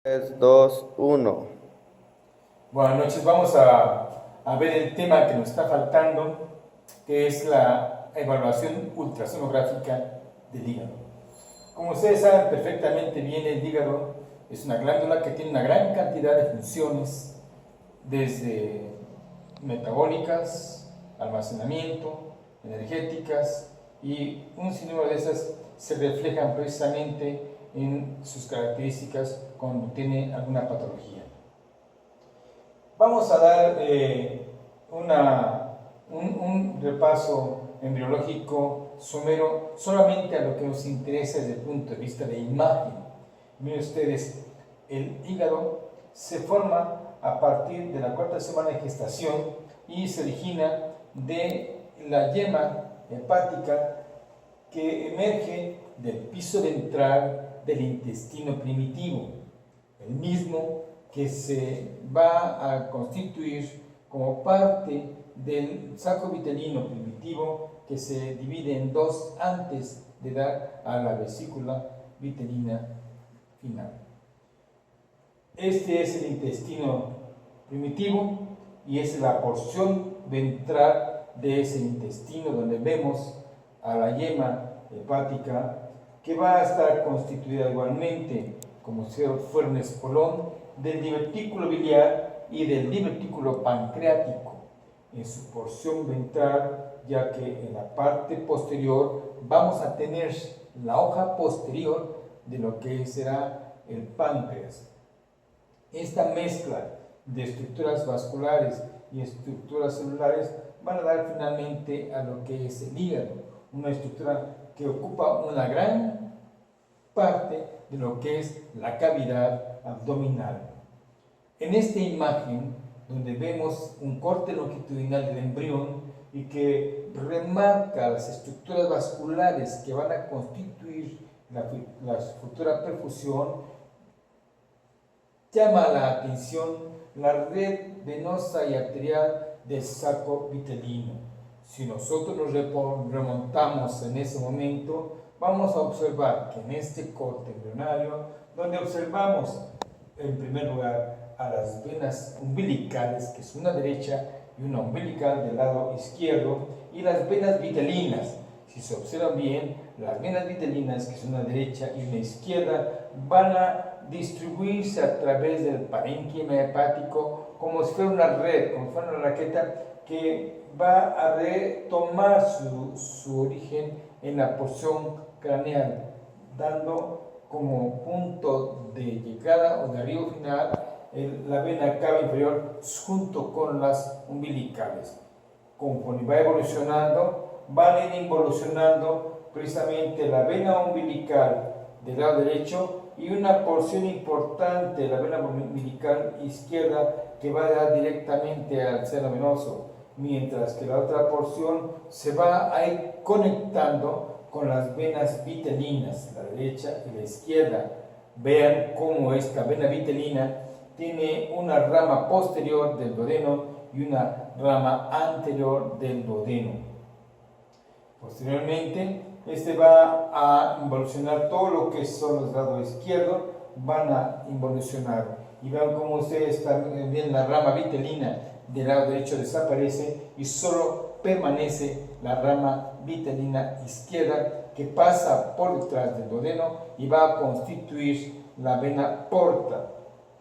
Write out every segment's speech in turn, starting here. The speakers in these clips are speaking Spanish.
3, 2, 1. Buenas noches, vamos a ver el tema que nos está faltando, que es la evaluación ultrasonográfica del hígado. Como ustedes saben perfectamente bien, el hígado es una glándula que tiene una gran cantidad de funciones, desde metabólicas, almacenamiento, energéticas, y un sinnúmero de esas se reflejan precisamente en sus características cuando tiene alguna patología. Vamos a dar un repaso embriológico somero solamente a lo que nos interesa desde el punto de vista de imagen. Miren ustedes, el hígado se forma a partir de la cuarta semana de gestación y se origina de la yema hepática que emerge del piso ventral del intestino primitivo, el mismo que se va a constituir como parte del saco vitelino primitivo, que se divide en dos antes de dar a la vesícula vitelina final. Este es el intestino primitivo y es la porción ventral de ese intestino donde vemos a la yema hepática, que va a estar constituida igualmente, como si fuera un espolón, del divertículo biliar y del divertículo pancreático en su porción ventral, ya que en la parte posterior vamos a tener la hoja posterior de lo que será el páncreas. Esta mezcla de estructuras vasculares y estructuras celulares van a dar finalmente a lo que es el hígado, una estructura que ocupa una gran parte de lo que es la cavidad abdominal. En esta imagen, donde vemos un corte longitudinal del embrión y que remarca las estructuras vasculares que van a constituir la futura perfusión, llama la atención la red venosa y arterial del saco vitelino. Si nosotros nos remontamos en ese momento, vamos a observar que en este corte embrionario, donde observamos en primer lugar a las venas umbilicales, que es una derecha y una umbilical del lado izquierdo, y las venas vitelinas. Si se observan bien, las venas vitelinas, que es una derecha y una izquierda, van a distribuirse a través del parénquima hepático como si fuera una red, como si fuera una raqueta que va a retomar su origen en la porción craneal, dando como punto de llegada o de arribo final la vena cava inferior junto con las umbilicales. Conforme va evolucionando, van a ir involucionando precisamente la vena umbilical del lado derecho y una porción importante de la vena umbilical izquierda que va a dar directamente al seno venoso, mientras que la otra porción se va a ir conectando con las venas vitelinas, la derecha y la izquierda. Vean cómo esta vena vitelina tiene una rama posterior del duodeno y una rama anterior del duodeno. Posteriormente, este va a involucionar todo lo que son los lados izquierdos, van a involucionar. Y vean cómo ustedes también la rama vitelina del lado derecho desaparece y solo permanece la rama vitelina izquierda que pasa por detrás del duodeno y va a constituir la vena porta.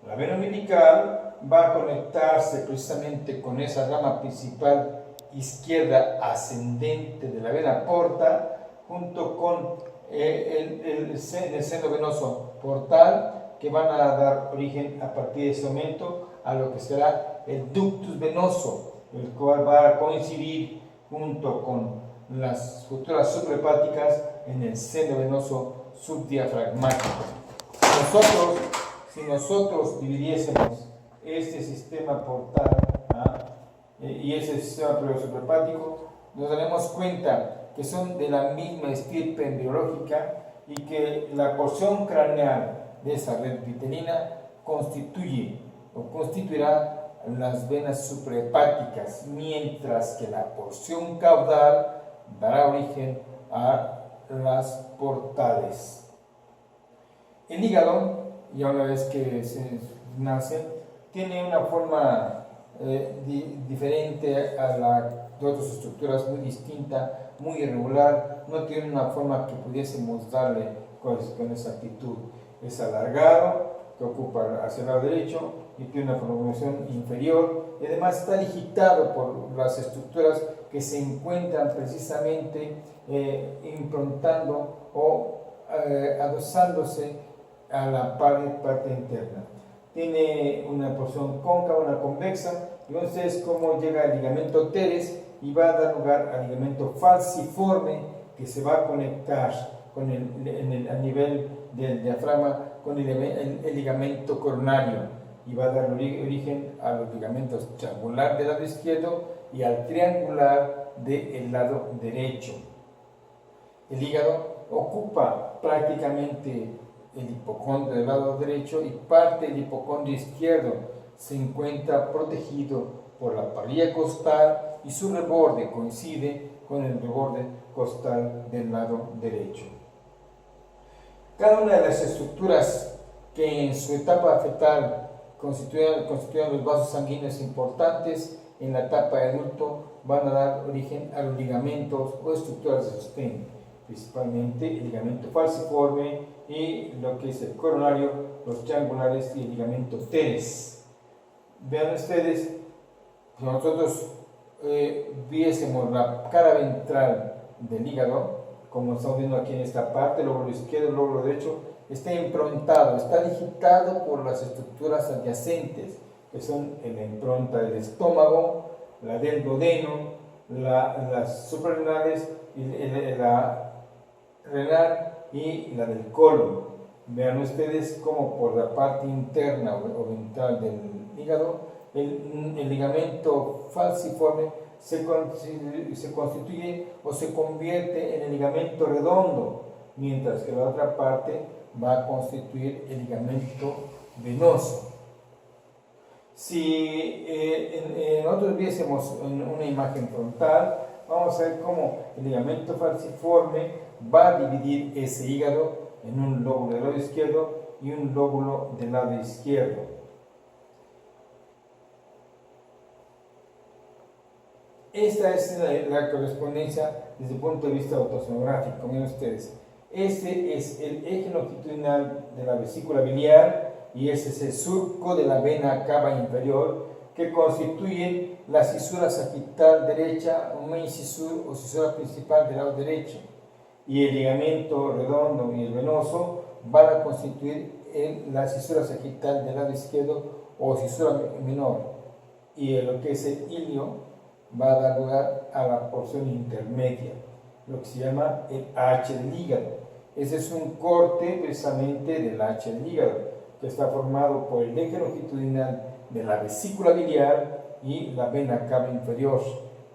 La vena umbilical va a conectarse precisamente con esa rama principal izquierda ascendente de la vena porta, junto con el seno venoso portal, que van a dar origen a partir de ese momento a lo que será el ductus venoso, el cual va a coincidir junto con las futuras suprahepáticas en el seno venoso subdiafragmático. Si nosotros dividiésemos este sistema portal y ese sistema suprahepático, nos daremos cuenta que son de la misma estirpe embriológica y que la porción craneal de esa red vitelina constituye o constituirá las venas suprahepáticas, mientras que la porción caudal dará origen a las portales. El hígado ya una vez que se nacen, tiene una forma diferente a la de otras estructuras, muy distinta, muy irregular, no tiene una forma que pudiésemos darle con exactitud. Es alargado, que ocupa hacia el lado derecho y tiene una prolongación inferior, y además está digitado por las estructuras que se encuentran precisamente improntando o adosándose a la parte interna. Tiene una porción cóncava, una convexa, y entonces cómo llega el ligamento teres y va a dar lugar al ligamento falciforme que se va a conectar con a nivel del diafragma con el ligamento coronario y va a dar origen a los ligamentos triangular del lado izquierdo y al triangular del lado derecho. El hígado ocupa prácticamente el hipocondrio del lado derecho y parte del hipocondrio izquierdo se encuentra protegido por la parrilla costal y su reborde coincide con el reborde costal del lado derecho. Cada una de las estructuras que en su etapa fetal constituyen los vasos sanguíneos importantes, en la etapa de adulto van a dar origen a los ligamentos o estructuras de sostén, principalmente el ligamento falciforme y lo que es el coronario, los triangulares y el ligamento teres. Vean ustedes, si nosotros viésemos la cara ventral del hígado, como estamos viendo aquí en esta parte, el lóbulo izquierdo, el lóbulo derecho, está improntado, está digitado por las estructuras adyacentes, que son la impronta del estómago, la del duodeno, las suprarrenales, la renal y la del colon. Vean ustedes cómo por la parte interna o ventral del hígado, el ligamento falciforme se constituye o se convierte en el ligamento redondo, mientras que la otra parte va a constituir el ligamento venoso. Si nosotros viésemos una imagen frontal, vamos a ver cómo el ligamento falciforme va a dividir ese hígado en un lóbulo del lado izquierdo y un lóbulo del lado izquierdo. Esta es la correspondencia desde el punto de vista autosonográfico. Miren ustedes, este es el eje longitudinal de la vesícula biliar y ese es el surco de la vena cava inferior que constituyen la cisura sagital derecha, un main cisur o cisura principal del lado derecho, y el ligamento redondo y el venoso van a constituir la cisura sagital del lado izquierdo o cisura menor, y lo que es el ilio va a dar lugar a la porción intermedia, lo que se llama el H del hígado. Ese es un corte precisamente del H del hígado, que está formado por el eje longitudinal de la vesícula biliar y la vena cava inferior,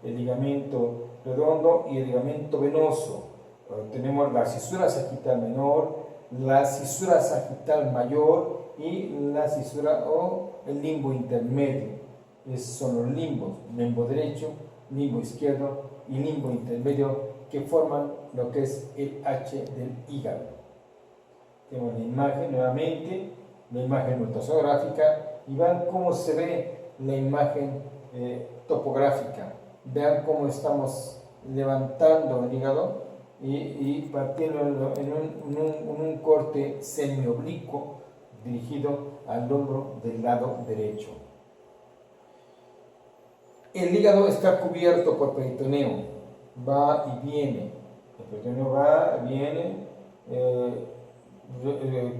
el ligamento redondo y el ligamento venoso. Tenemos la cisura sagital menor, la cisura sagital mayor y la cisura o el limbo intermedio. Esos son los limbos, limbo derecho, limbo izquierdo y limbo intermedio que forman lo que es el H del hígado. Tenemos la imagen nuevamente, la imagen ultrasonográfica, y vean cómo se ve la imagen topográfica. Vean cómo estamos levantando el hígado y partiendo en un corte semioblicuo dirigido al hombro del lado derecho. El hígado está cubierto por peritoneo, va y viene. El peritoneo va, viene,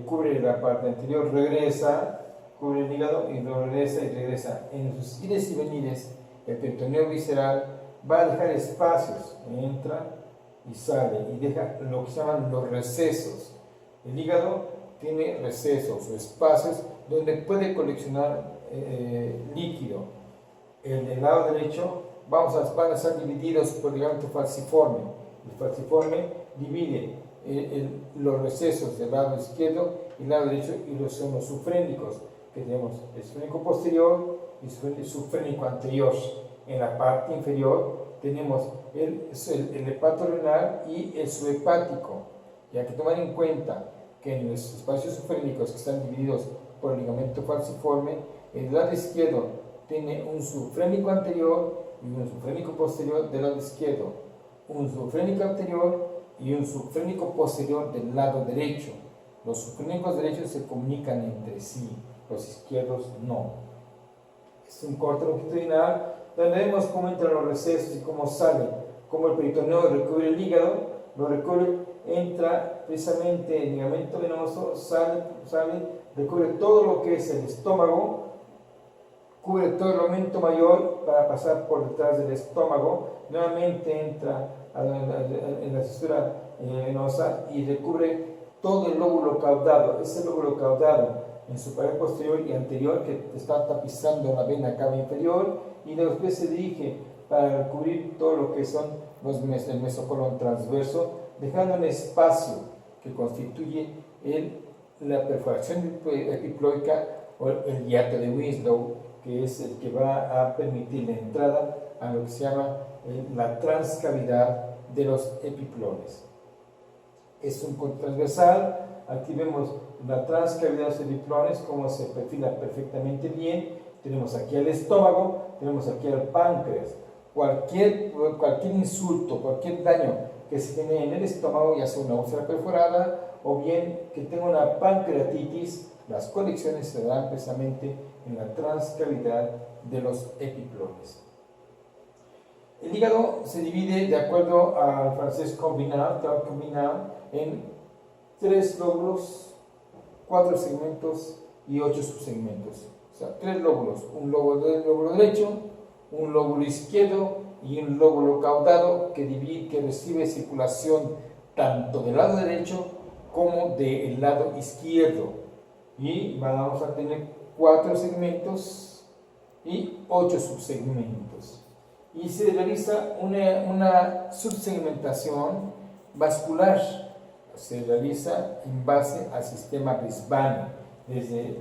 cubre la parte anterior, regresa, cubre el hígado y regresa y regresa. En sus ires y venires, el peritoneo visceral va a dejar espacios, entra y sale y deja lo que se llaman los recesos. El hígado tiene recesos o espacios donde puede coleccionar líquido. El del lado derecho van a ser divididos por el ligamento falciforme. El falciforme divide los recesos del lado izquierdo y el lado derecho, y los son los sufrénicos, que tenemos el sufrénico posterior y el sufrénico anterior. En la parte inferior tenemos el hepato renal y el subhepático. Y hay que tomar en cuenta que en los espacios subfrénicos que están divididos por el ligamento falciforme, el lado izquierdo tiene un subfrénico anterior y un subfrénico posterior del lado izquierdo, un subfrénico anterior y un subfrénico posterior del lado derecho. Los subfrénicos derechos se comunican entre sí, los izquierdos no. Es un corte longitudinal donde vemos cómo entran los recesos y cómo sale, cómo el peritoneo recubre el hígado, lo recubre, entra precisamente el ligamento venoso, sale, recubre todo lo que es el estómago, cubre todo el aumento mayor para pasar por detrás del estómago, nuevamente entra en la fisura venosa y recubre todo el lóbulo caudado. Ese lóbulo caudado en su pared posterior y anterior que está tapizando la vena cava inferior, y después se dirige para cubrir todo lo que son el mesocolon transverso, dejando un espacio que constituye la perforación epiploica o el hiato de Winslow, que es el que va a permitir la entrada a lo que se llama la transcavidad de los epiplones. Es un transversal. Aquí vemos la transcavidad de los epiplones, cómo se perfila perfectamente bien. Tenemos aquí el estómago, tenemos aquí el páncreas. Cualquier insulto, cualquier daño que se genere en el estómago, ya sea una úlcera perforada o bien que tenga una pancreatitis, las colecciones se dan precisamente en la transcavidad de los epiplones. El hígado se divide, de acuerdo al francés combinado, en 3 lóbulos, 4 segmentos y 8 subsegmentos. O sea, 3 lóbulos, un lóbulo derecho, un lóbulo izquierdo y un lóbulo caudado que recibe circulación tanto del lado derecho como del lado izquierdo. Y vamos a tener 4 segmentos y 8 subsegmentos. Y se realiza una subsegmentación vascular. Se realiza en base al sistema Brisbane desde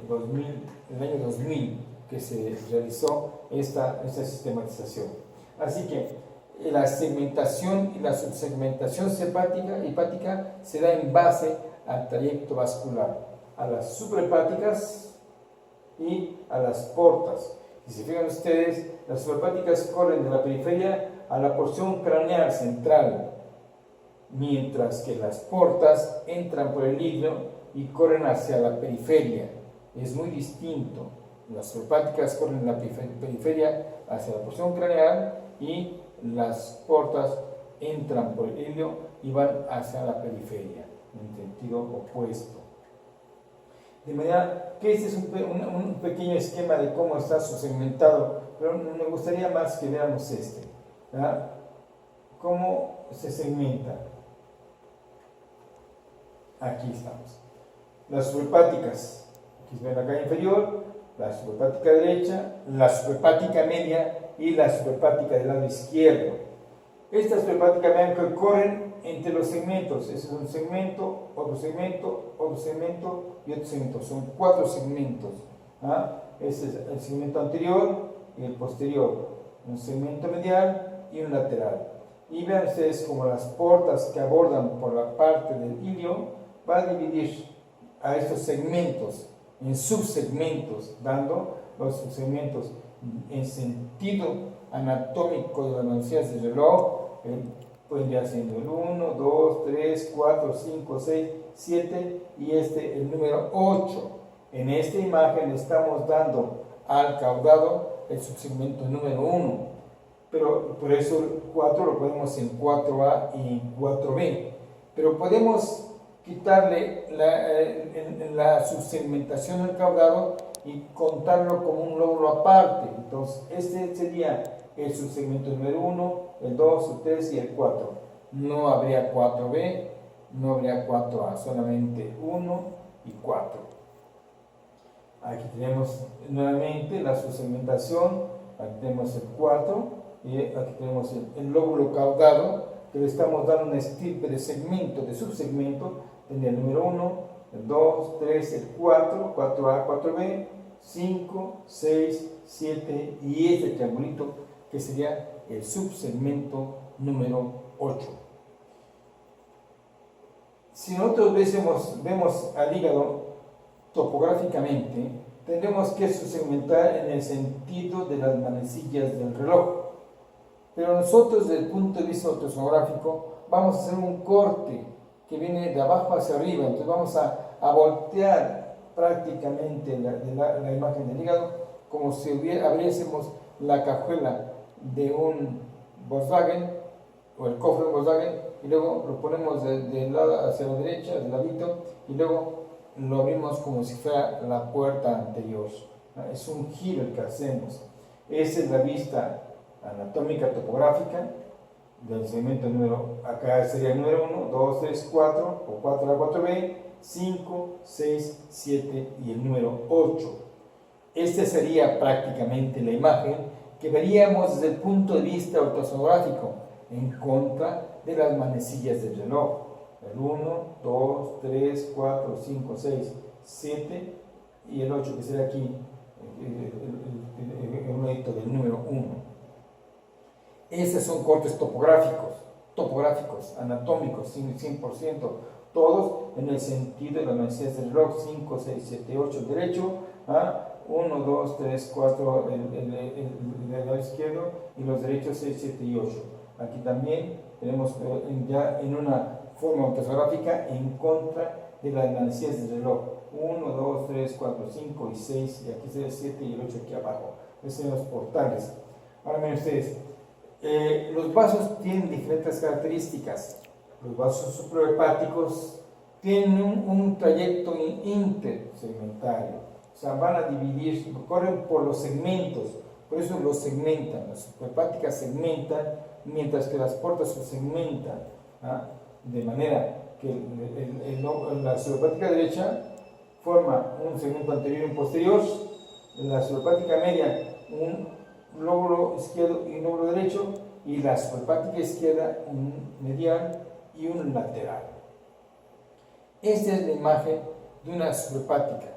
el año 2000 que se realizó esta sistematización. Así que la segmentación y la subsegmentación hepática se da en base al trayecto vascular, a las suprahepáticas y a las portas. Si se fijan ustedes, las suprahepáticas corren de la periferia a la porción craneal central, mientras que las portas entran por el ilio y corren hacia la periferia. Es muy distinto. Las suprahepáticas corren de la periferia hacia la porción craneal y las portas entran por el ilio y van hacia la periferia, en sentido opuesto. De manera que este es un pequeño esquema de cómo está subsegmentado, pero me gustaría más que veamos ¿verdad? ¿Cómo se segmenta? Aquí estamos. Las suprahepáticas, aquí se ve la cara inferior, la suprahepática derecha, la suprahepática media y la suprahepática del lado izquierdo. Estas suprahepáticas vean que corren entre los segmentos. Ese es un segmento, otro segmento, otro segmento y otro segmento. Son 4 segmentos. Ese es el segmento anterior y el posterior. Un segmento medial y un lateral. Y vean ustedes como las portas que abordan por la parte del ilio va a dividir a estos segmentos en subsegmentos, dando los subsegmentos en sentido anatómico de las manecillas del reloj. Podría ser el 1, 2, 3, 4, 5, 6, 7 y el número 8. En esta imagen estamos dando al caudado el subsegmento número 1, pero por eso el 4 lo ponemos en 4A y en 4B. Pero podemos quitarle la subsegmentación al caudado y contarlo como un lóbulo aparte. Entonces, este sería el subsegmento número 1, el 2, el 3 y el 4. No habría 4B, no habría 4A, solamente 1 y 4. Aquí tenemos nuevamente la subsegmentación, aquí tenemos el 4 y aquí tenemos el lóbulo caudado, que le estamos dando una estirpe de segmento, de subsegmento. Tendría el número 1, el 2, 3, el 4, 4A, 4B, 5, 6, 7 y este triangulito que sería el subsegmento número 8. Si nosotros vemos al hígado topográficamente, tendremos que segmentar en el sentido de las manecillas del reloj. Pero nosotros, desde el punto de vista ortosonográfico, vamos a hacer un corte que viene de abajo hacia arriba. Entonces vamos a voltear prácticamente la imagen del hígado como si abriésemos la cajuela de un Volkswagen o el cofre de Volkswagen, y luego lo ponemos de lado hacia la derecha, de ladito, y luego lo abrimos como si fuera la puerta anterior. Es un giro el que hacemos. Esa es la vista anatómica topográfica del segmento número, acá sería el número 1, 2, 3, 4, o 4A, 4B, 5, 6, 7 y el número 8. Esta sería prácticamente la imagen que veríamos desde el punto de vista ortosonográfico en contra de las manecillas del reloj. El 1, 2, 3, 4, 5, 6, 7 y el 8 que será aquí el ladito del número 1. Esos son cortes topográficos, anatómicos, 100%, todos en el sentido de las manecillas del reloj, 5, 6, 7, 8 el derecho, 1, 2, 3, 4 el lado izquierdo y los derechos 6, 7 y 8. Aquí también tenemos ya en una forma ortosográfica en contra de las manecillas del reloj, 1, 2, 3, 4, 5 y 6, y aquí será el 7 y el 8 aquí abajo. Esos son los portales. Ahora miren ustedes, los vasos tienen diferentes características. Los vasos suprahepáticos tienen un trayecto intersegmentario, o sea, van a dividir, corren por los segmentos, por eso los segmentan. Las suprahepáticas segmentan, mientras que las portas subsegmentan, de manera que la suprahepática derecha forma un segmento anterior y un posterior, la suprahepática media un lóbulo izquierdo y un lóbulo derecho, y la suprahepática izquierda un medial y un lateral. Esta es la imagen de una suprahepática.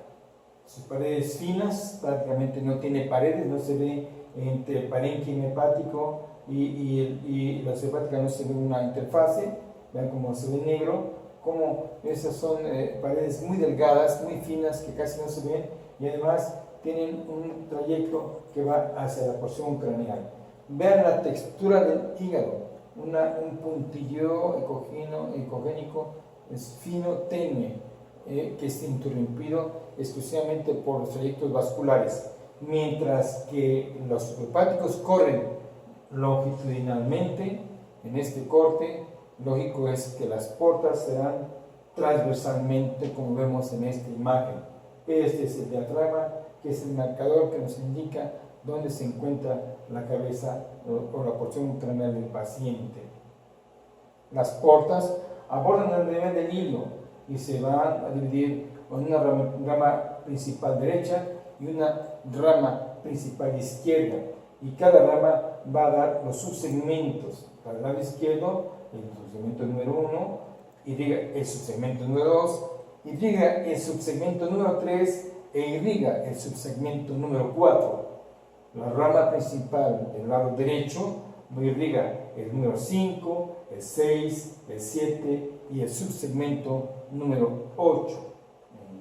Sus paredes finas, prácticamente no tiene paredes, no se ve entre parénquima hepático y la suprahepática, no se ve una interfase. Vean cómo se ve negro, como esas son paredes muy delgadas, muy finas, que casi no se ven, y además tienen un trayecto que va hacia la porción craneal. Vean la textura del hígado, un puntillo ecogénico, es fino, tenue, que es interrumpido exclusivamente por los trayectos vasculares, mientras que los suprahepáticos corren longitudinalmente. En este corte, lógico es que las portas serán transversalmente, como vemos en esta imagen. Este es el diafragma, que es el marcador que nos indica dónde se encuentra la cabeza o la porción craneal del paciente. Las portas abordan el nivel del hilo y se van a dividir en una rama principal derecha y una rama principal izquierda, y cada rama va a dar los subsegmentos. Para el lado izquierdo, el subsegmento número 1, irriga el subsegmento número 2, irriga el subsegmento número 3 e irriga el subsegmento número 4. La rama principal del lado derecho irriga el número 5, el 6, el 7 y el subsegmento número 8.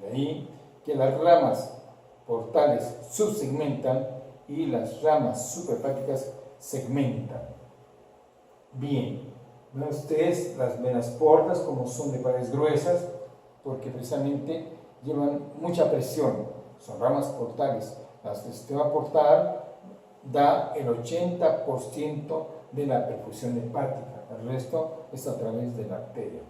De ahí que las ramas portales subsegmentan y las ramas suprahepáticas segmentan. Bien, ven ustedes las venas portas como son de paredes gruesas, porque precisamente llevan mucha presión, son ramas portales. El sistema portal da el 80% de la perfusión hepática, el resto es a través de la arteria.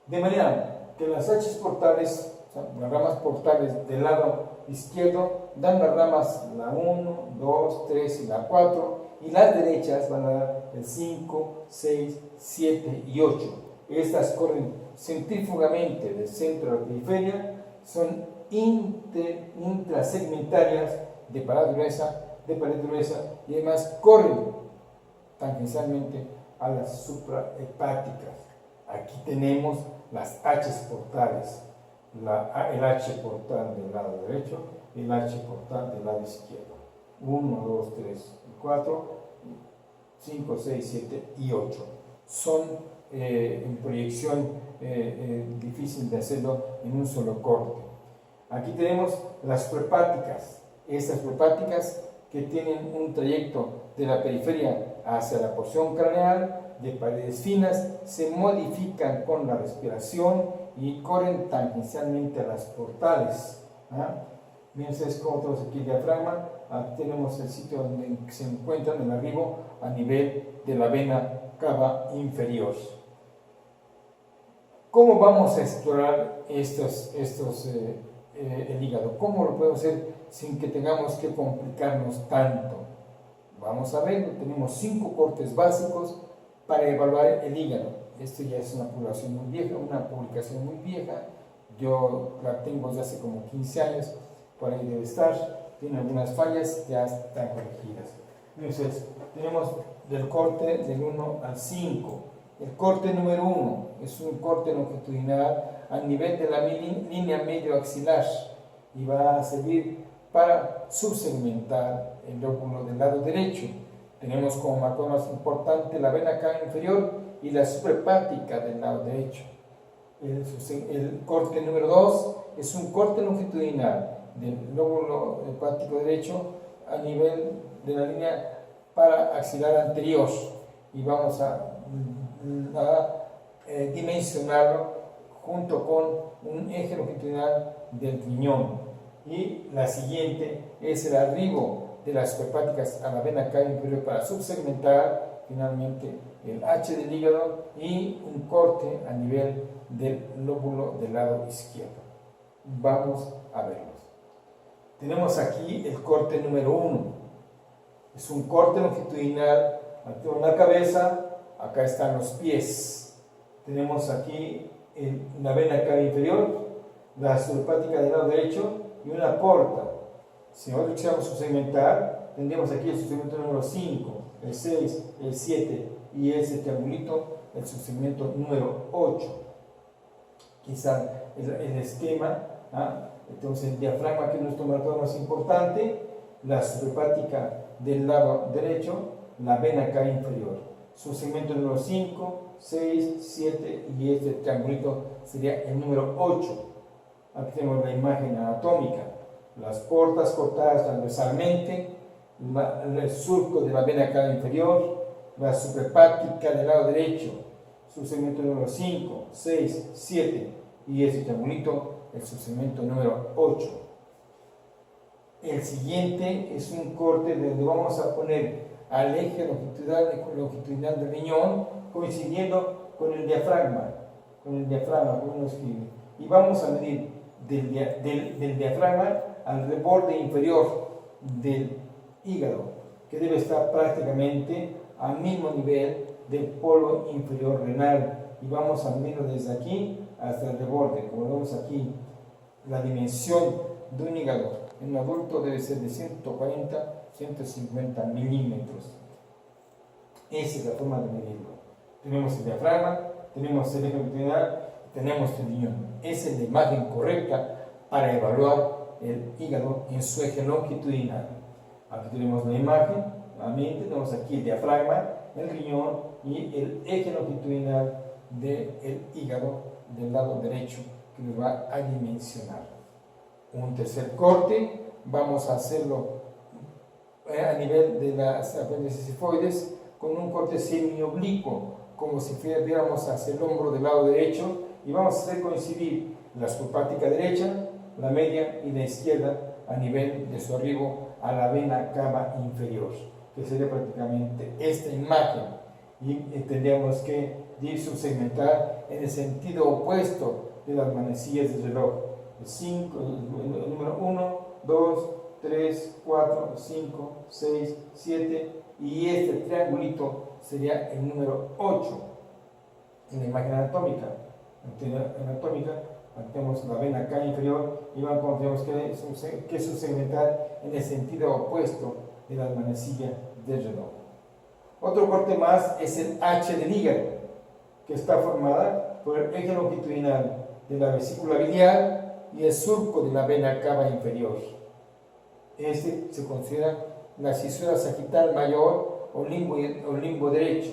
De manera que las H portales, o sea, las ramas portales del lado izquierdo, dan las ramas la 1, 2, 3 y la 4, y las derechas van a dar el 5, 6, 7 y 8. Estas corren centrífugamente del centro a la periferia, son intrasegmentarias de pared gruesa, y además corren tangencialmente a las suprahepáticas. Aquí tenemos las H portales, el H portal del lado derecho y el H portal del lado izquierdo. 1, 2, 3 y 4, 5, 6, 7 y 8. Son en proyección difícil de hacerlo en un solo corte. Aquí tenemos las suprahepáticas. Estas suprahepáticas que tienen un trayecto de la periferia hacia la porción craneal de paredes finas se modifican con la respiración y corren tangencialmente a las portales. Bien, ustedes como tenemos aquí el diafragma, aquí tenemos el sitio donde se encuentran el arribo a nivel de la vena cava inferior. ¿Cómo vamos a explorar el hígado? ¿Cómo lo podemos hacer sin que tengamos que complicarnos tanto? Vamos a verlo. Tenemos 5 cortes básicos para evaluar el hígado. Esto ya es una publicación muy vieja. Yo la tengo desde hace como 15 años. Por ahí debe estar. Tiene algunas fallas, ya están corregidas. Entonces, tenemos del corte del 1 al 5. El corte número 1 es un corte longitudinal a nivel de la línea medio axilar y va a servir para subsegmentar el lóbulo del lado derecho. Tenemos como marcador más importante la vena cava inferior y la suprahepática del lado derecho. El corte número 2 es un corte longitudinal del lóbulo hepático derecho a nivel de la línea paraxilar anterior y vamos a dimensionarlo junto con un eje longitudinal del riñón. Y la siguiente es el arribo de las suprahepáticas a la vena cava inferior para subsegmentar finalmente el H del hígado y un corte a nivel del lóbulo del lado izquierdo. Vamos a verlos. Tenemos aquí el corte número 1. Es un corte longitudinal, aquí en la cabeza, acá están los pies. Tenemos aquí la vena cava inferior, la suprahepática del lado derecho y una porta. Si nosotros quisiéramos subsegmentar, tendríamos aquí el subsegmento número 5, el 6, el 7 y ese triangulito, el subsegmento número 8. Quizá el esquema, entonces el diafragma, que es nuestro marcador más importante, la suprahepática del lado derecho, la vena cava inferior. Subsegmento número 5, 6, 7 y este triangulito sería el número 8. Aquí tenemos la imagen anatómica, las portas cortadas transversalmente, el surco de la vena cava inferior, la suprahepática del lado derecho, subsegmento número 5, 6, 7 y este triangulito, el subsegmento número 8. El siguiente es un corte donde vamos a poner al eje longitudinal del riñón coincidiendo con el diafragma, y vamos a medir del diafragma al borde inferior del hígado, que debe estar prácticamente al mismo nivel del polo inferior renal, y vamos a medirlo desde aquí hasta el reborde. Como vemos aquí, la dimensión de un hígado en un adulto debe ser de 140-150 milímetros. Esa es la forma de medirlo. Tenemos el diafragma, tenemos el eje longitudinal, tenemos el riñón. Esa es la imagen correcta para evaluar el hígado en su eje longitudinal. Aquí tenemos la imagen, nuevamente tenemos aquí el diafragma, el riñón y el eje longitudinal del hígado del lado derecho, que nos va a dimensionar. Un tercer corte, vamos a hacerlo a nivel de las apéndices sifoides con un corte semioblicuo, como si viéramos hacia el hombro del lado derecho, y vamos a hacer coincidir la suprahepática derecha, la media y la izquierda a nivel de su arribo a la vena cava inferior, que sería prácticamente esta imagen, y tendríamos que subsegmentar en el sentido opuesto de las manecillas del reloj. El número 1, 2, 3, 4, 5, 6, 7 y este triangulito sería el número 8 en la imagen anatómica. Tenemos la vena cava inferior y tenemos que subsegmentar en el sentido opuesto de las manecillas del reloj. Otro corte más es el H del hígado, que está formada por el eje longitudinal de la vesícula biliar y el surco de la vena cava inferior. Este se considera la cisura sagital mayor o limbo derecho.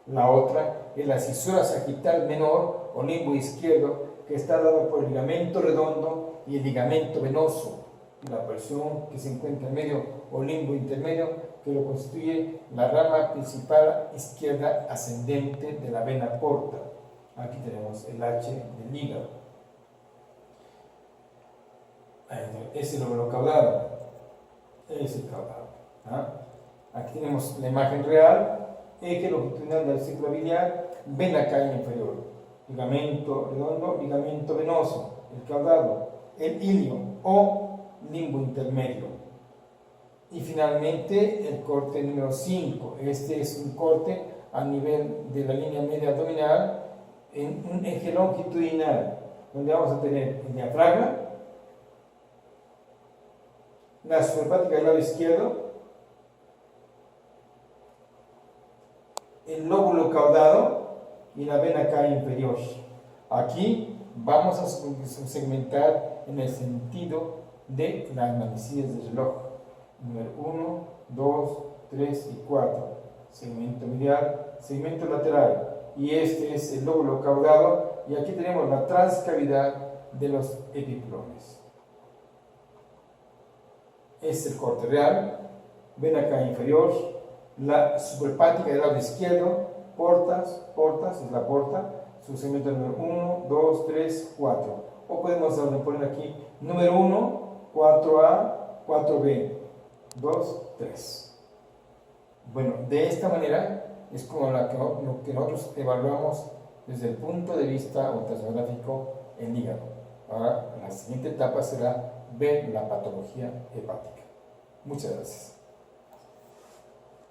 La otra es la cisura sagital menor o limbo izquierdo, que está dado por el ligamento redondo y el ligamento venoso, y la porción que se encuentra en medio o limbo intermedio, que lo constituye la rama principal izquierda ascendente de la vena porta. Aquí tenemos el H del hígado. Es el lóbulo caudado. Es el caudado. Aquí tenemos la imagen real, eje longitudinal del ciclo biliar, vena cava inferior, ligamento redondo, ligamento venoso, el caudado, el ilio o limbo intermedio. Y finalmente el corte número 5. Este es un corte a nivel de la línea media abdominal en un eje longitudinal, donde vamos a tener el diafragma, la suprahepática del lado izquierdo, el lóbulo caudado y la vena cava inferior. Aquí vamos a segmentar en el sentido de las manecillas del reloj. Número 1, 2, 3 y 4. Segmento medial, segmento lateral. Y este es el lóbulo caudado. Y aquí tenemos la transcavidad de los epiplones. Es el corte real, vena cava inferior, la suprahepática del lado izquierdo, portas, es la porta, su segmento número 1, 2, 3, 4. O podemos poner aquí número 1, 4A, 4B, 2, 3. Bueno, de esta manera es como lo que nosotros evaluamos desde el punto de vista ultrasonográfico el hígado. Ahora, la siguiente etapa será ver la patología hepática. Muchas gracias.